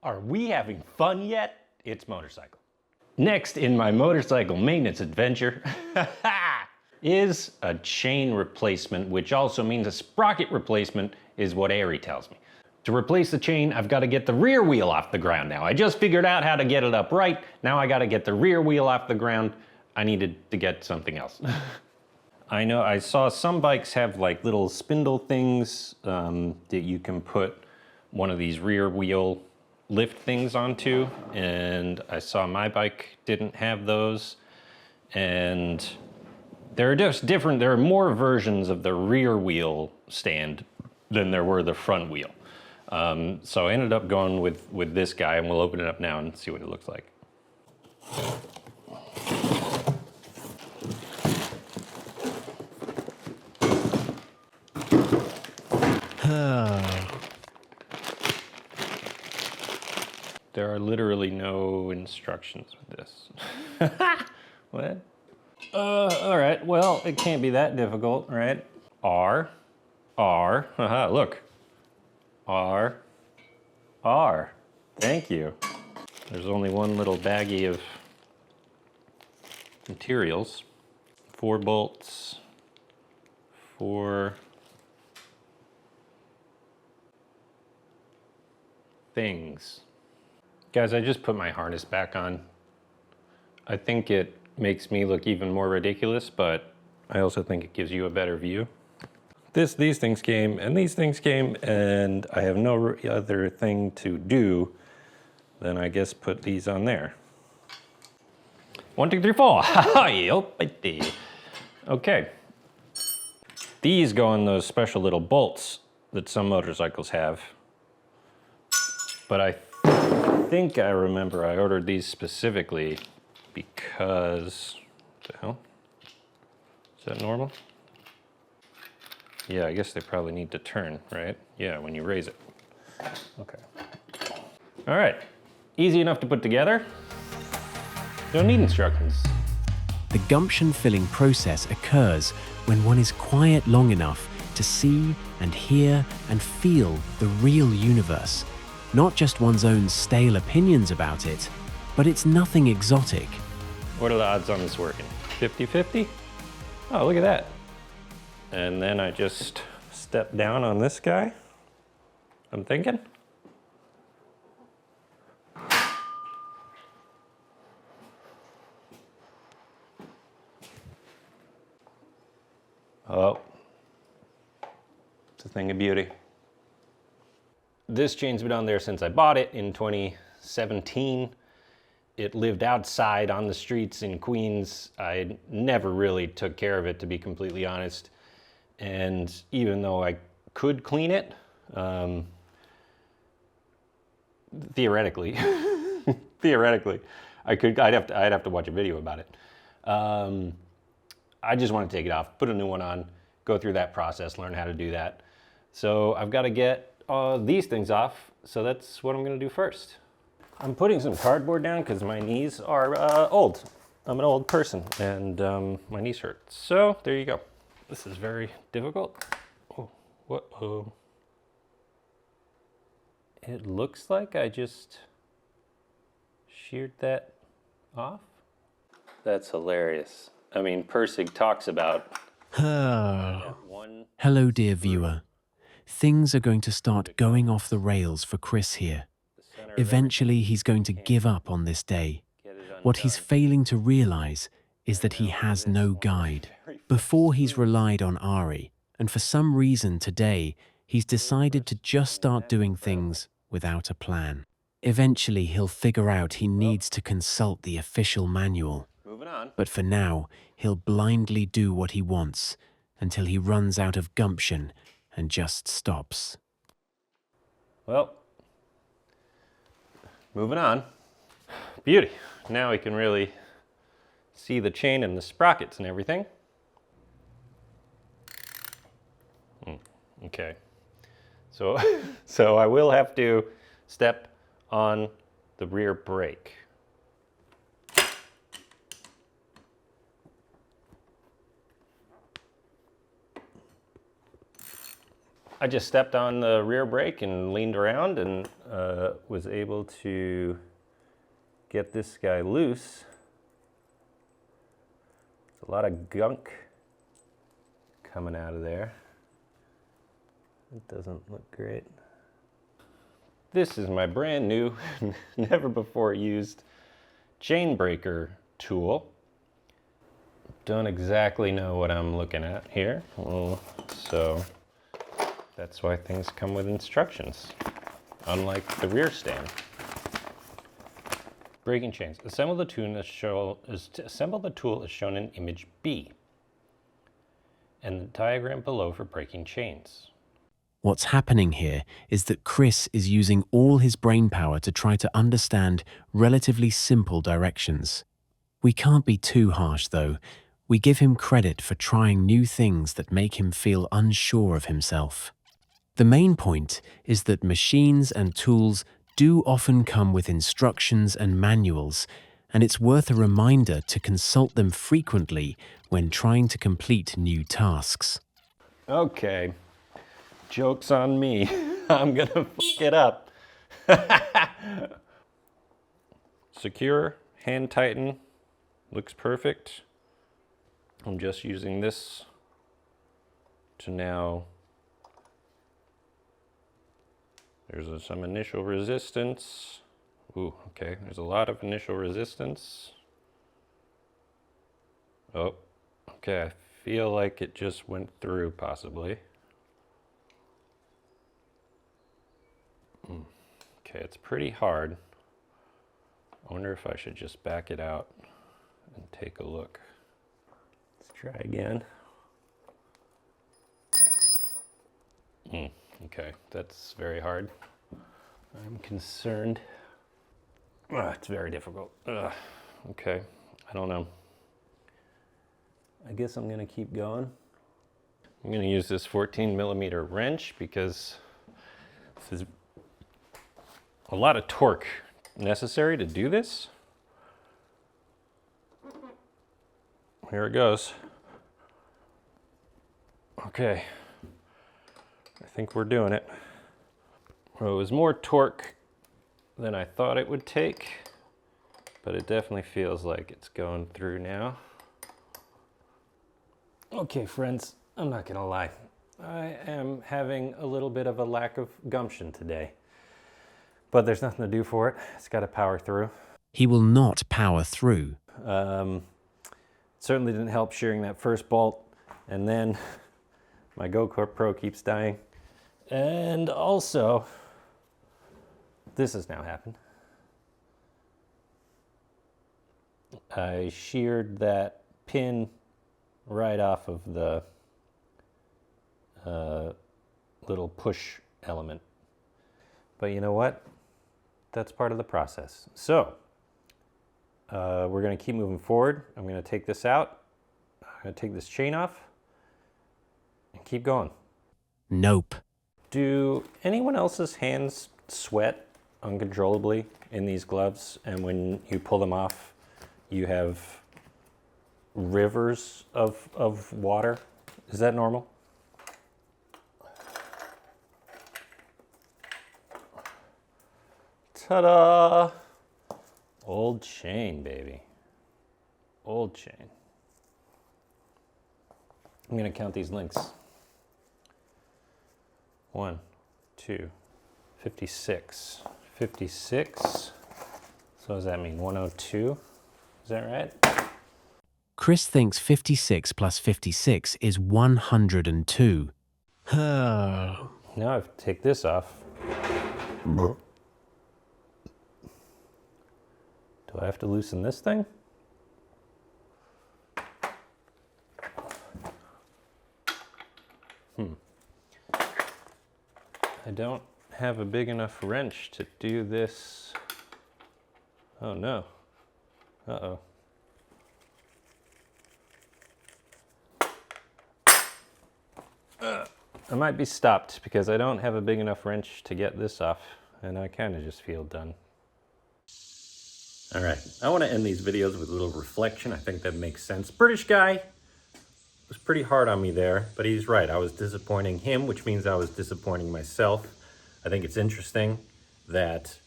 Are we having fun yet? It's motorcycle. Next in my motorcycle maintenance adventure is a chain replacement, which also means a sprocket replacement is what Ari tells me. To replace the chain, I've got to get the rear wheel off the ground now. I just figured out how to get it up right. Now I got to get the rear wheel off the ground. I needed to get something else. I know I saw some bikes have like little spindle things that you can put one of these rear wheel lift things onto, and I saw my bike didn't have those. And there are more versions of the rear wheel stand than there were the front wheel. So I ended up going with this guy, and we'll open it up now and see what it looks like. There are literally no instructions with this. What? All right, well, it can't be that difficult, right? R, haha, look. R. Thank you. There's only one little baggie of materials. 4 bolts, 4 things. Guys, I just put my harness back on. I think it makes me look even more ridiculous, but I also think it gives you a better view. These things came, and these things came, and I have no other thing to do than I guess put these on there. 1, 2, 3, 4. Okay. These go on those special little bolts that some motorcycles have. But I think I remember I ordered these specifically because, what the hell? Is that normal? Yeah, I guess they probably need to turn, right? Yeah, when you raise it. Okay. All right, easy enough to put together. Don't need instructions. The gumption filling process occurs when one is quiet long enough to see and hear and feel the real universe. Not just one's own stale opinions about it, but it's nothing exotic. What are the odds on this working? 50-50? Oh, look at that. And then I just step down on this guy, I'm thinking. Oh, it's a thing of beauty. This chain's been on there since I bought it in 2017. It lived outside on the streets in Queens. I never really took care of it, to be completely honest. And even though I could clean it, theoretically, I'd have to watch a video about it. I just want to take it off, put a new one on, go through that process, learn how to do that. So I've got to get these things off, so that's what I'm going to do first. I'm putting some cardboard down because my knees are old. I'm an old person, and my knees hurt. So there you go. This is very difficult. Oh, what? Oh. It looks like I just sheared that off. That's hilarious. I mean, Persig talks about Hello, dear viewer. Things are going to start going off the rails for Chris here. Eventually, he's going to give up on this day. What he's failing to realize is that he has no guide. Before, he's relied on Ari, and for some reason today, he's decided to just start doing things without a plan. Eventually, he'll figure out he needs to consult the official manual. But for now, he'll blindly do what he wants until he runs out of gumption and just stops. Well, moving on. Beauty. Now we can really see the chain and the sprockets and everything. Okay. So I will have to step on the rear brake. I just stepped on the rear brake and leaned around and was able to get this guy loose. There's a lot of gunk coming out of there. It doesn't look great. This is my brand new, never before used chain breaker tool. Don't exactly know what I'm looking at here. So that's why things come with instructions, unlike the rear stand. Breaking chains. Assemble the tool as shown in image B and the diagram below for breaking chains. What's happening here is that Chris is using all his brain power to try to understand relatively simple directions. We can't be too harsh, though. We give him credit for trying new things that make him feel unsure of himself. The main point is that machines and tools do often come with instructions and manuals, and it's worth a reminder to consult them frequently when trying to complete new tasks. Okay. Joke's on me. I'm gonna f it up. Secure, hand tighten, looks perfect. I'm just using this to now, there's some initial resistance. Ooh, okay, there's a lot of initial resistance. Oh, okay, I feel like it just went through possibly. Okay, it's pretty hard. I wonder if I should just back it out and take a look. Let's try again. Okay, that's very hard. I'm concerned. It's very difficult. Okay, I don't know. I guess I'm gonna keep going. I'm gonna use this 14mm wrench because this is a lot of torque necessary to do this. Here it goes. Okay, I think we're doing it. Well, it was more torque than I thought it would take, but it definitely feels like it's going through now. Okay, friends, I'm not gonna lie. I am having a little bit of a lack of gumption today. But there's nothing to do for it. It's got to power through. He will not power through. Certainly didn't help shearing that first bolt. And then my GoPro keeps dying. And also, this has now happened. I sheared that pin right off of the little push element. But you know what? That's part of the process. So, we're gonna keep moving forward. I'm gonna take this out. I'm gonna take this chain off and keep going. Nope. Do anyone else's hands sweat uncontrollably in these gloves? And when you pull them off, you have rivers of water? Is that normal? Ta-da! Old chain, baby. Old chain. I'm gonna count these links. 1, 2, 56. 56. So what does that mean? 102? Is that right? Chris thinks 56 plus 56 is 102. Now I have to take this off. Do I have to loosen this thing? I don't have a big enough wrench to do this. Oh no. Uh-oh. I might be stopped because I don't have a big enough wrench to get this off, and I kind of just feel done. All right, I want to end these videos with a little reflection. I think that makes sense. British guy, was pretty hard on me there, but he's right. I was disappointing him, which means I was disappointing myself. I think it's interesting that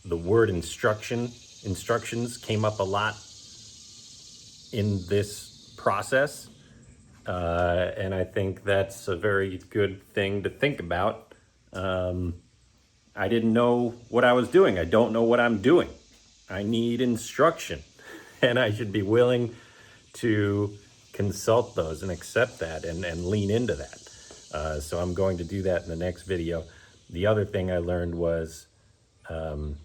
the word instructions came up a lot in this process. And I think that's a very good thing to think about. I didn't know what I was doing. I don't know what I'm doing. I need instruction, and I should be willing to consult those and accept that and lean into that. So I'm going to do that in the next video. The other thing I learned was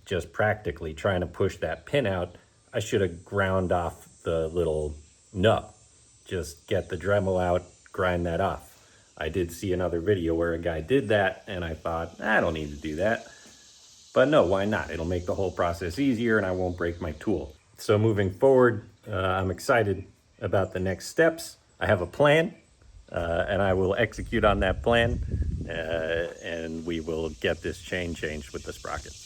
just practically trying to push that pin out. I should have ground off the little nub. Just get the Dremel out, grind that off. I did see another video where a guy did that, and I thought, I don't need to do that. But no, why not? It'll make the whole process easier and I won't break my tool. So moving forward, I'm excited about the next steps. I have a plan, and I will execute on that plan, and we will get this chain changed with the sprockets.